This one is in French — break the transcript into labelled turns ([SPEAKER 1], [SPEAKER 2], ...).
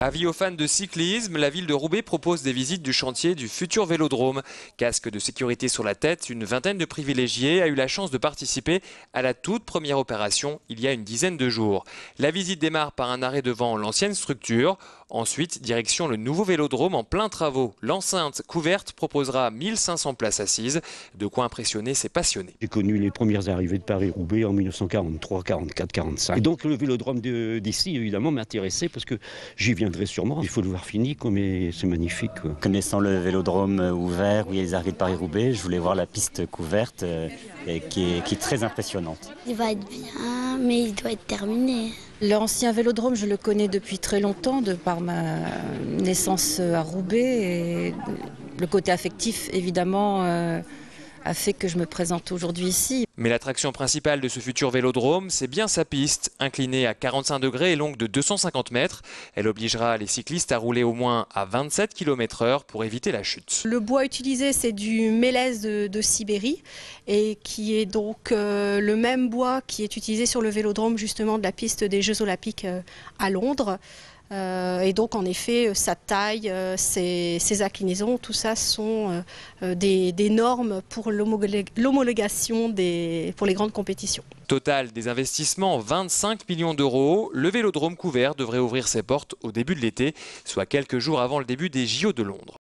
[SPEAKER 1] Avis aux fans de cyclisme, la ville de Roubaix propose des visites du chantier du futur vélodrome. Casque de sécurité sur la tête, une vingtaine de privilégiés a eu la chance de participer à la toute première opération il y a une dizaine de jours. La visite démarre par un arrêt devant l'ancienne structure. Ensuite, direction le nouveau vélodrome en plein travaux. L'enceinte couverte proposera 1500 places assises, de quoi impressionner ses passionnés.
[SPEAKER 2] J'ai connu les premières arrivées de Paris-Roubaix en 1943, 44, 45. Et donc le vélodrome d'ici, évidemment, m'intéressait parce que j'y viendrai sûrement. Il faut le voir fini, mais c'est magnifique, quoi.
[SPEAKER 3] Connaissant le vélodrome ouvert où il y a les arrivées de Paris-Roubaix, je voulais voir la piste couverte qui est très impressionnante.
[SPEAKER 4] Il va être bien, mais il doit être terminé.
[SPEAKER 5] L'ancien vélodrome, je le connais depuis très longtemps, de par ma naissance à Roubaix. Et le côté affectif, évidemment, a fait que je me présente aujourd'hui ici.
[SPEAKER 1] Mais l'attraction principale de ce futur vélodrome, c'est bien sa piste. Inclinée à 45 degrés et longue de 250 mètres, elle obligera les cyclistes à rouler au moins à 27 km/h pour éviter la chute.
[SPEAKER 6] Le bois utilisé, c'est du mélèze de Sibérie et qui est donc le même bois qui est utilisé sur le vélodrome justement de la piste des Jeux Olympiques à Londres. Et donc en effet sa taille, ses inclinaisons, tout ça sont des normes pour l'homologation pour les grandes compétitions.
[SPEAKER 1] Total des investissements 25 millions d'euros. Le vélodrome couvert devrait ouvrir ses portes au début de l'été, soit quelques jours avant le début des JO de Londres.